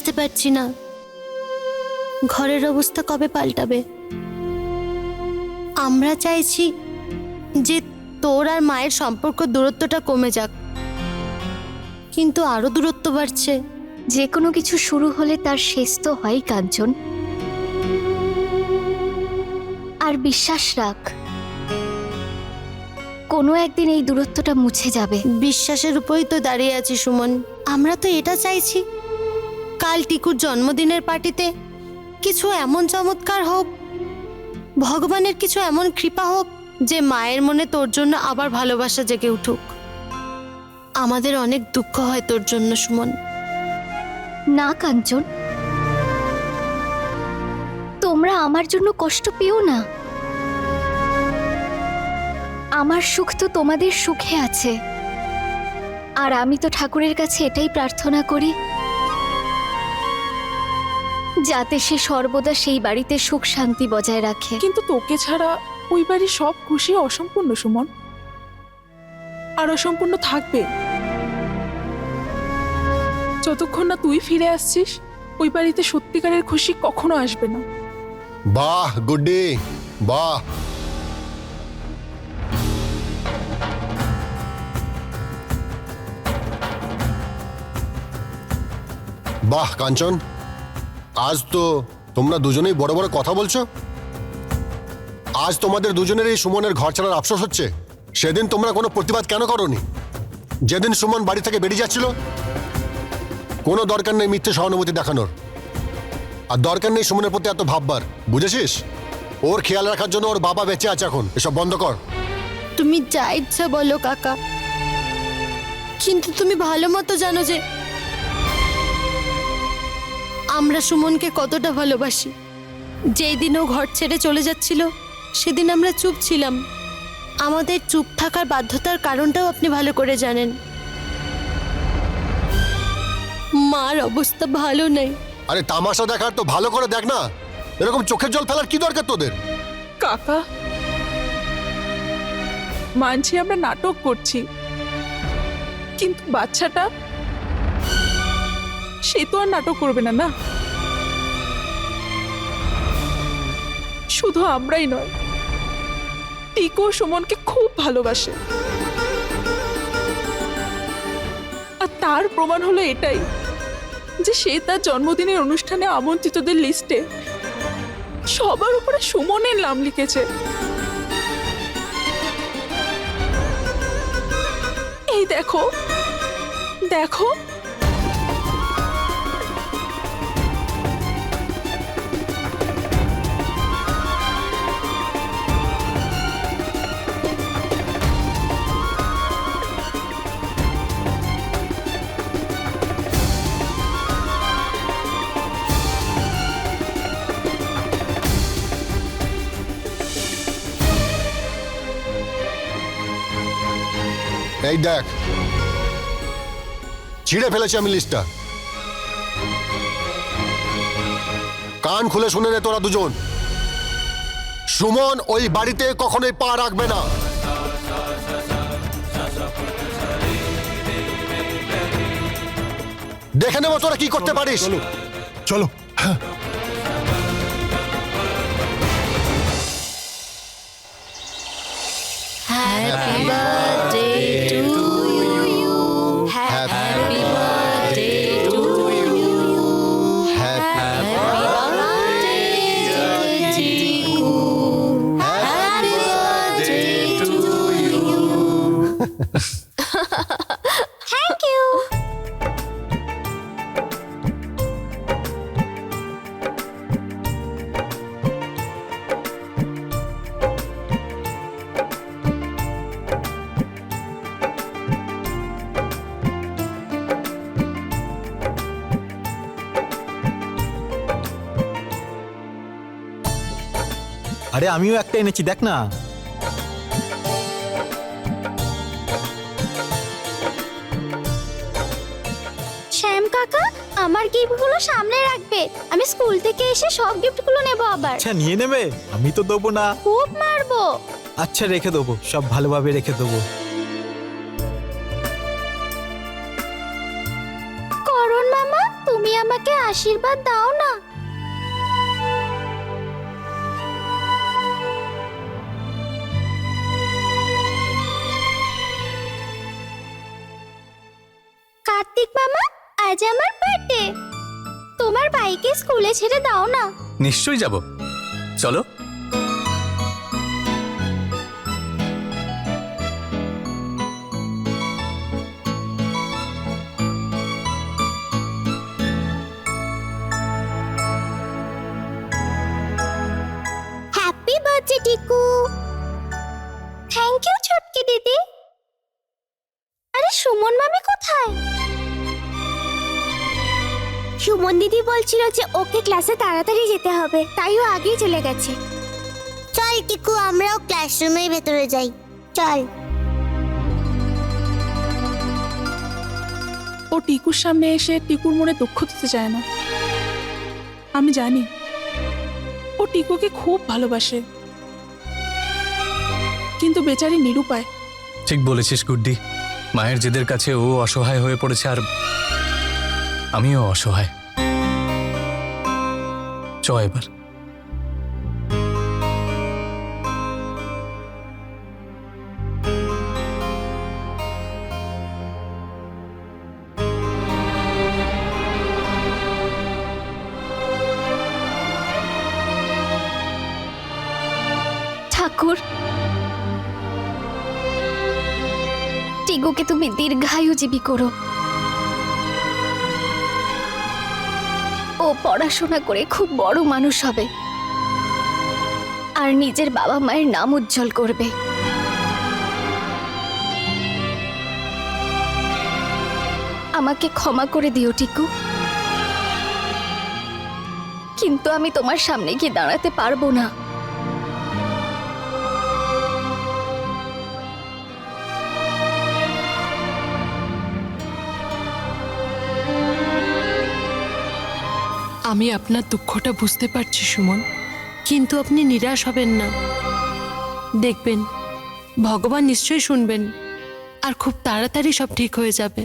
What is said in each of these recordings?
বুঝতে পারছি না ঘরের অবস্থা কবে পাল্টাবে। আমরা চাইছি যে তোর আর মায়ের সম্পর্ক দূরত্বটা কমে যাক, কিন্তু আরো দূরত্ব বাড়ছে। যে কোনো কিছু শুরু হলে তার শেষ তো হয় কাঞ্চন। আর বিশ্বাস রাখ, কোনো একদিন এই দূরত্বটা মুছে যাবে। বিশ্বাসের উপরই তো দাঁড়িয়ে আছি সুমন। আমরা তো এটা চাইছি কাল টিকুর জন্মদিনের পার্টিতে কিছু এমন চমৎকার হোক, ভগবানের কিছু এমন কৃপা হোক যে মায়ের মনে তোর জন্য আবার ভালোবাসা জেগে উঠুক। আমাদের অনেক দুঃখ হয় তোর জন্য সুমন। না কাঞ্চন, তোমরা আমার জন্য কষ্ট পেও না। আমার সুখ তো তোমাদের সুখে আছে, আর আমি তো ঠাকুরের কাছে এটাই প্রার্থনা করি যাতে সে সর্বদা সেই বাড়িতে সুখ শান্তি বজায় রাখে। কিন্তু তোকে ছাড়া ওই বাড়ির সব খুশি অসম্পূর্ণ সুমন, আর অসম্পূর্ণ থাকবে যতক্ষণ না তুই ফিরে আসছিস। ওই বাড়িতে সত্যিকারের খুশি কখনো আসবে না। বাহ গুড্ডি, বাহ। বাহ কাঞ্চন, আজ তো তোমরা দুজনেই বড় বড় কথা বলছো। আজ তোমাদের দুজনের এই সুমনের ঘর ছাড়ার আফসোস হচ্ছে। সেদিন তোমরা কোনো প্রতিবাদ কেন করোনি? যেদিন সুমন বাড়ি থেকে বেরিয়ে যাচ্ছিল, কোনো দরকার নেই মিথ্যে সহানুভূতি দেখানোর, আর দরকার নেই সুমনের প্রতি এত ভাববার, বুঝেছিস? ওর খেয়াল রাখার জন্য ওর বাবা বেঁচে আছে এখন। এসব বন্ধ কর। তুমি যা ইচ্ছা বলো কাকা, কিন্তু তুমি ভালো মতো জানো যে আমরা সুমনকে কতটা ভালোবাসি। যেই দিন ও ঘর ছেড়ে চলে যাচ্ছিল সেদিন আমরা চুপ ছিলাম। আমাদের চুপ থাকার বাধ্যতার কারণটাও আপনি ভালো করে জানেন। মার অবস্থা ভালো নেই। আরে তামাশা দেখার তো ভালো করে দেখ না। এরকম চোখের জল ফেলার কি দরকার তোদের? কাকা, মানছি আমরা নাটক করছি, কিন্তু বাচ্চাটা সে তো আর নাটক করবে না। না, শুধু আমরাই নয়, টিকু সুমনকে খুব ভালোবাসে, আর তার প্রমাণ হলো এটাই যে সে তার জন্মদিনের অনুষ্ঠানে আমন্ত্রিতদের লিস্টে সবার উপরে সুমনের নাম লিখেছে। এই দেখো দেখো, এই দেখ, ছিঁড়ে ফেলেছি আমি লিস্টটা। কান খুলে শুনে নে তোরা দুজন, সুমন ওই বাড়িতে কখনোই পা রাখবে না। দেখে নেবো তোরা কি করতে পারিস। চলো। Happy birthday to you. Happy birthday to you. Happy birthday Tiku. Happy birthday to you. Thank you. আরে আমিও একটা এনেছি, দেখ না। শ্যাম কাকা, আমার গিফটগুলো সামনে রাখবে। আমি স্কুল থেকে এসে সব গিফটগুলো নেব আবার। আচ্ছা নিয়ে নেবে, আমি তো দেবো না। খুব মারবো। আচ্ছা রেখে দেবো, সব ভালোভাবে রেখে দেবো। করণ মামা, তুমি আমাকে আশীর্বাদ দাও না। কার্তিক মামা, আজ আমার বার্থডে। তোমার ভাইকে স্কুলে ছেড়ে দাও না। নিশ্চয়ই যাব, চলো। Happy birthday Tiku. Thank you ছোটকি দিদি। আরে সুমন মামি কোথায়? সুমন দিদি বলছিল যে ওকে ক্লাসে তাড়াতাড়ি যেতে হবে, তাই ও আগেই চলে গেছে। চল টিকু, আমরাও ক্লাসরুমের ভেতরে যাই, চল। ও টিকুর সামনে এসে টিকুর মনে দুঃখ দিতে চায় না। আমি জানি ও টিকুকে খুব ভালোবাসে, কিন্তু বেচারি নিরুপায়। ঠিক বলেছিস গুড্ডি, মায়ের জেদের কাছে ও অসহায় হয়ে পড়েছে, আর আমিও অসহায়। চ এবার। ঠাকুর, টিকুকে তুমি দীর্ঘায়ুজীবী করো। ও পড়াশোনা করে খুব বড় মানুষ হবে আর নিজের বাবা মায়ের নাম উজ্জ্বল করবে। আমাকে ক্ষমা করে দিও টিকু, কিন্তু আমি তোমার সামনে গিয়ে দাঁড়াতে পারবো না। আমি আপনার দুঃখটা বুঝতে পারছি সুমন, কিন্তু আপনি নিরাশ হবেন না। দেখবেন ভগবান নিশ্চয়ই শুনবেন, আর খুব তাড়াতাড়ি সব ঠিক হয়ে যাবে।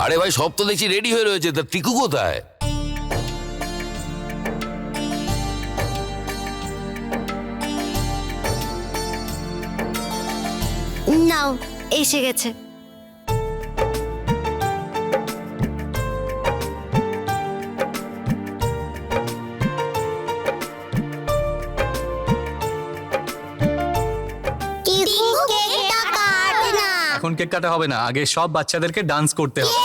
আরে ভাই, সব তো দেখছি রেডি হয়ে রয়েছে, তা টিকু কোথায়? নাও, এসে গেছে। টিকু কেকটা কেক কাটা হবে না, আগে সব বাচ্চাদেরকে ডান্স করতে হবে।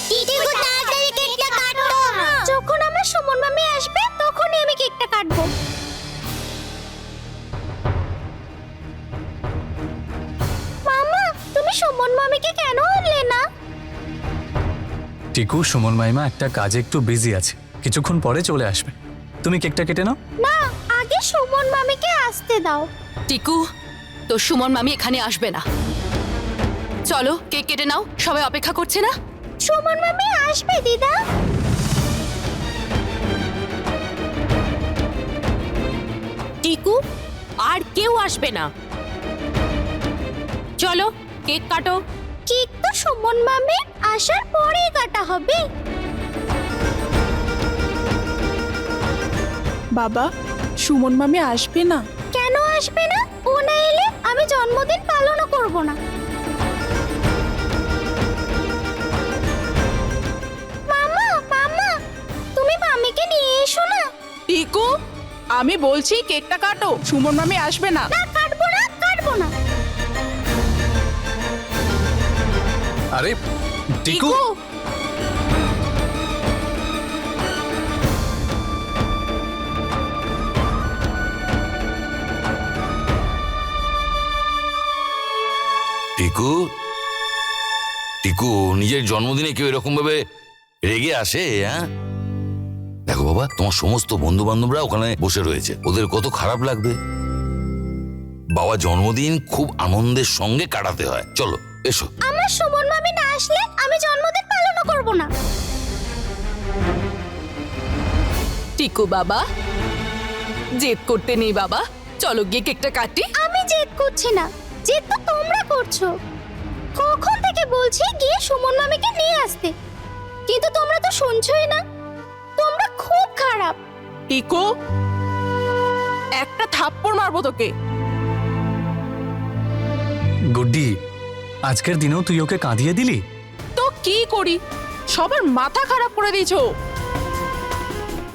টিকু তাড়াতাড়ি কেকটা কাটো। যখন আমার সুমন মামি আসবে তখনই আমি কেকটা কাটবো। মামা, তুমি সুমন মামিকে কেন আনলে না? টিকু, সুমন মাইমা একটা কাজে একটু বিজি আছে, কিছুক্ষণ পরে চলে আসবে। তুমি কেকটা কেটে নাও। না, আগে সুমন মামিকে আসতে দাও। টিকু, তো সুমন মামি এখানে আসবে না। চলো কেক কেটে নাও, সবাই অপেক্ষা করছে না। সুমন মামি আসবে দিদা। টিকু, আর কেউ আসবে না। চলো কেক কাটো। কেক তো সুমন মামি আসার পরেই কাটা হবে। বাবা, সুমন মামি আসবে না? কেন আসবে না? ও না এলে আমি জন্মদিন পালনও করব না। মামা, মামা, তুমি মামিকে নিয়ে এসো না। টিকু, আমি বলছি কেকটা কাটো, সুমন মামি আসবে না। না, কাটবো না, কাটবো না। আরে টিকু, টিকু, টিকু, নিজের জন্মদিনে কেউ এরকম ভাবে রেগে আসে? হ্যাঁ, দেখো বাবা, তোমার সমস্ত বন্ধু বান্ধবরা ওখানে বসে রয়েছে, ওদের কত খারাপ লাগবে। বাবা জন্মদিন খুব আনন্দের সঙ্গে কাটাতে হয়। চলো এসো। আমার সুমন মামি না আসলে আমি জন্মদিন পালনও করব না। টিকু বাবা, জেদ করতে নেই বাবা, চলো গিয়ে কেকটা কাটি। আমি জেদ করছি না, জেদ তো তোমরা করছো। কখন থেকে বলছি গিয়ে সুমন মামিকে নিয়ে আসতে, কিন্তু তোমরা তো শুনছোই না। তোমরা খুব খারাপ। টিকু, একটা থাপ্পড় মারবো তোকে। গুড্ডি, আজকের দিনেও তুই ওকে কাঁদিয়ে দিলি। তো কি করি, সবার মাথা খারাপ করে দিয়েছো।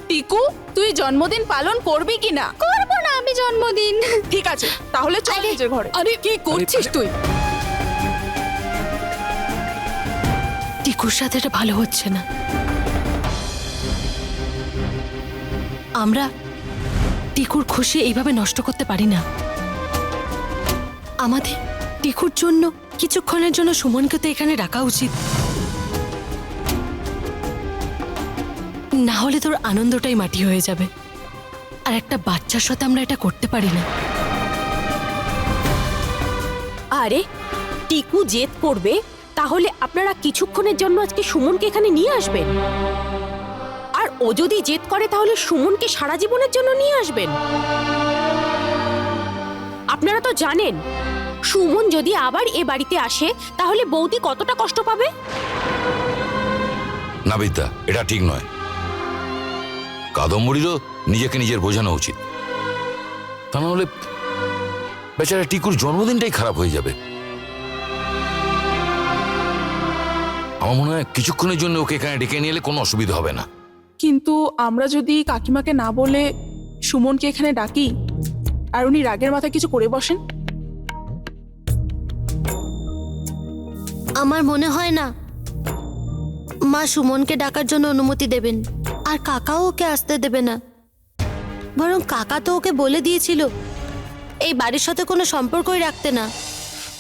টিকু, তুই জন্মদিন পালন করবি কি না? করব না আমি জন্মদিন। ঠিক আছে, তাহলে চল নিজের ঘরে। আরে কি করছিস তুই? টিকুর সাথে এটা ভালো হচ্ছে না। আমরা টিকুর খুশি এইভাবে নষ্ট করতে পারি না। আমাদের টিকুর জন্য কিছুক্ষণের জন্য সুমনকে তো এখানে রাখা উচিত, না হলে তোর আনন্দটাই মাটি হয়ে যাবে। আর একটা বাচ্চার সাথে আমরা এটা করতে পারি না। আরে টিকু জেদ করবে, তাহলে আপনারা কিছুক্ষণের জন্য আজকে সুমনকে এখানে নিয়ে আসবেন। আর ও যদি জেদ করে তাহলে সুমনকে সারা জীবনের জন্য নিয়ে আসবেন। আপনারা তো জানেন সুমন যদি আবার এ বাড়িতে আসে তাহলে বৌদি কতটা কষ্ট পাবে। না বিদ্যা, এটা ঠিক নয়। কাদম্বরীরও নিজেকে নিজের বোঝানো উচিত, তা নাহলে বেচারা টিকুর জন্মদিনটাই খারাপ হয়ে যাবে। আমার মনে হয় কিছুক্ষণের জন্য ওকে এখানে ডেকে নিয়ে এলে কোনো অসুবিধা হবে না। কিন্তু আমরা যদি কাকিমাকে না বলে সুমনকে এখানে ডাকি আর উনি রাগের মাথায় কিছু করে বসেন? আমার মনে হয় না মা সুমনকে ডাকার জন্য অনুমতি দেবেন, আর কাকাও ওকে আসতে দেবে না। বরং কাকা তো ওকে বলে দিয়েছিল এই বাড়ির সাথে কোনো সম্পর্কই রাখতে না।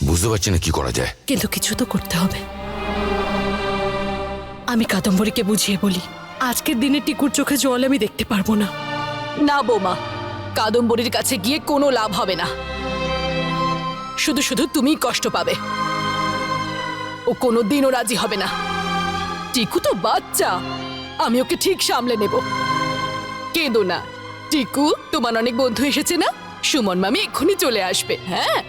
বুঝতে পারছি না কি করা যায়। কিন্তু কিছু তো করতে হবে। আমি কাদম্বরীকে বুঝিয়ে বলি, আজকের দিনে টিকুর চোখে জল আমি দেখতে পারবো না। না বৌমা, কাদম্বরীর কাছে গিয়ে কোনো লাভ হবে না, শুধু শুধু তুমিই কষ্ট পাবে। ও কোনোদিনও রাজি হবে না। টিকু তো বাচ্চা, আমি ওকে ঠিক সামলে নেব। কেঁদো না টিকু, তোমার অনেক বন্ধু এসেছে না, সুমন মামি এক্ষুনি চলে আসবে। হ্যাঁ,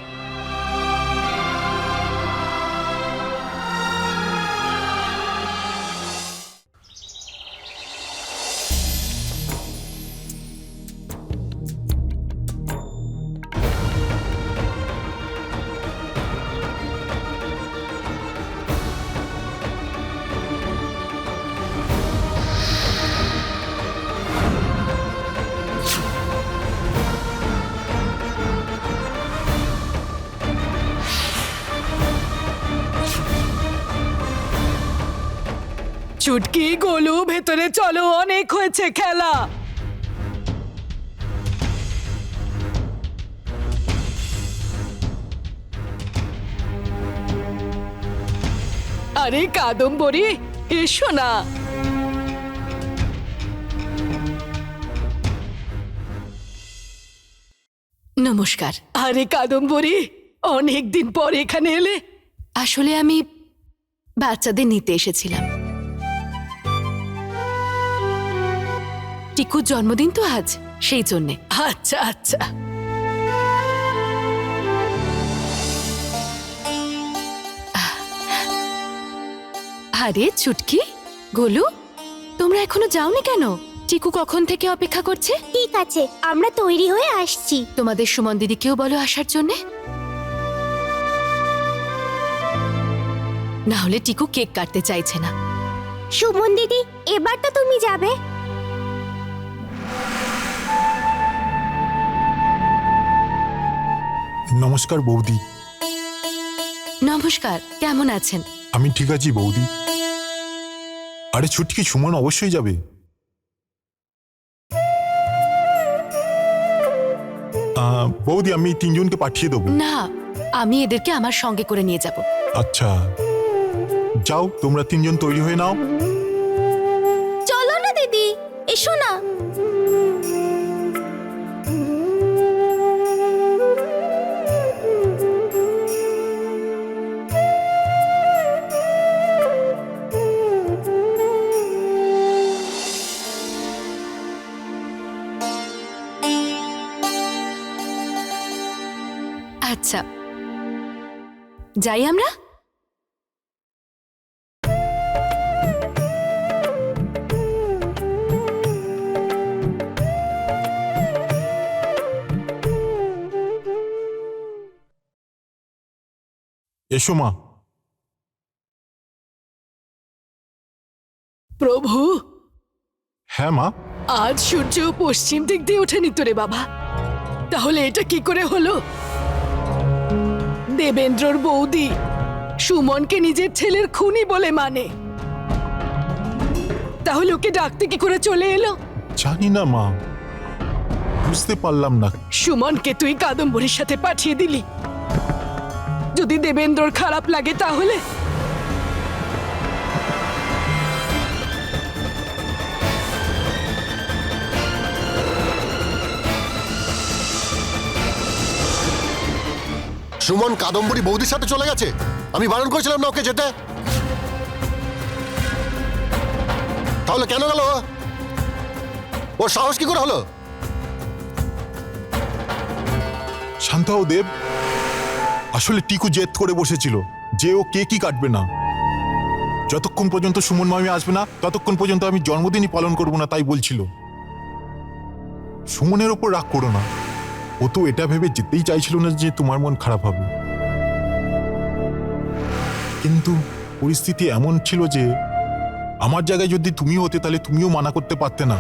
চুটকি গোলু ভেতরে চলো, অনেক হয়েছে খেলা। আরে কাদম্বরী, এসো না। নমস্কার। আরে কাদম্বরী, অনেক দিন পর এখানে এলে। আসলে আমি বাচ্চাদের নিতে এসেছিলাম। টিকুর জন্মদিন তো আজ, সেই জন্যে। আচ্ছা আচ্ছা। আরে চুটকি, গোলু, তোমরা এখনো যাওনি কেন? টিকু কখন থেকে অপেক্ষা করছে। ঠিক আছে, আমরা তৈরি হয়ে আসছি। তোমাদের সুমন দিদিকেও বলো আসার জন্যে। না হলে টিকু কেক কাটতে চাইছে না। সুমন দিদি, এবার তো তুমি যাবে। নমস্কার বৌদি। নমস্কার, কেমন আছেন? আমি ঠিক আছি বৌদি। আরে ছুটকি, সুমন অবশ্যই যাবে। বৌদি, আমি তিনজনকে পাঠিয়ে দেবো। না, আমি এদেরকে আমার সঙ্গে করে নিয়ে যাব। আচ্ছা, যাও তোমরা তিনজন তৈরি হয়ে নাও। চলো না দিদি, এসো না। আচ্ছা, যাই আমরা। এসো মা। প্রভু, হ্যাঁ মা। আজ সূর্য পশ্চিম দিক দিয়ে ওঠেনি তো রে বাবা। তাহলে এটা কি করে হলো? দেবেন্দ্রর বৌদি সুমনকে নিজের ছেলের খুনি বলে মানে, তাহলে ওকে ডাকতে কি করে চলে এলো? জানি না মা, বুঝতে পারলাম না। সুমনকে তুই কাদম্বরীর সাথে পাঠিয়ে দিলি। যদি দেবেন্দ্রর খারাপ লাগে তাহলে? সুমন কাদম্বরী বৌদির সাথে চলে গেছে। আমি বারণ করেছিলাম না ওকে যেতে। তাহলে কেন গেল? ওর সাহস কি করে হলো? শান্ত হও দেব। আসলে টিকু জেদ করে বসেছিল যে ও কেকই কাটবে না। যতক্ষণ পর্যন্ত সুমন মামি আসবে না ততক্ষণ পর্যন্ত আমি জন্মদিনই পালন করব না, তাই বলছিল। সুমনের ওপর রাগ করো না, ও তো এটা ভেবে যেতেই চাইছিল না যে তোমার মন খারাপ হবে। কিন্তু পরিস্থিতি এমন ছিল যে আমার জায়গায় যদি তুমি হতে তাহলে তুমিও মানা করতে পারতে না।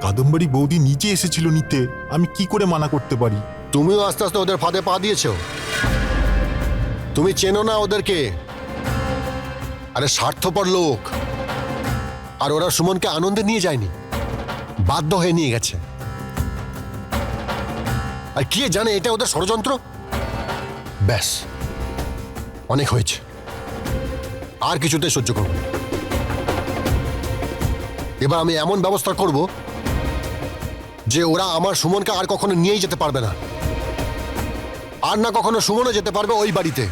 কাদম্বরী বৌদি নিচে এসেছিল নিতে, আমি কি করে মানা করতে পারি? তুমিও আস্তে আস্তে ওদের ফাঁদে পা দিয়েছো। তুমি চেনো না ওদেরকে। আরে স্বার্থপর লোক। আর ওরা সুমনকে আনন্দে নিয়ে যায়নি, বাধ্য হয়ে নিয়ে গেছে। আর কে জানে এটা ওদের ষড়যন্ত্র। ব্যাস, অনেক হয়েছে, আর কিছুতে সহ্য করব না। এবার আমি এমন ব্যবস্থা করব যে ওরা আমার সুমনকে আর কখনো নিয়েই যেতে পারবে না, আর না কখনো সুমনও যেতে পারবে ওই বাড়িতে।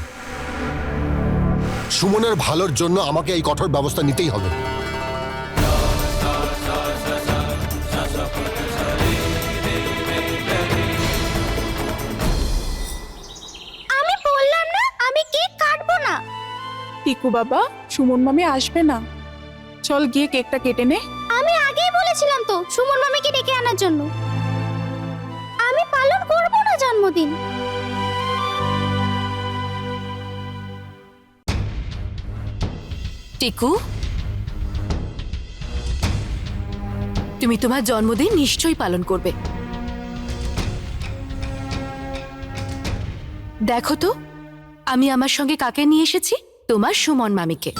সুমনের ভালোর জন্য আমাকে এই কঠোর ব্যবস্থা নিতেই হবে। আমি বললাম না আমি কেক কাটবো না। টিকু বাবা, সুমন মামি আসবে না, চল গিয়ে কেকটা কেটে নে। আমি আগেই বলেছিলাম তো সুমন মামিকে ডেকে আনার জন্য। আমি পালন করব না জন্মদিন। টিকু, তুমি তোমার জন্মদিন নিশ্চয়ই পালন করবে। দেখো তো আমি আমার সঙ্গে কাকে নিয়ে এসেছি, তোমার সুমন মামিকে।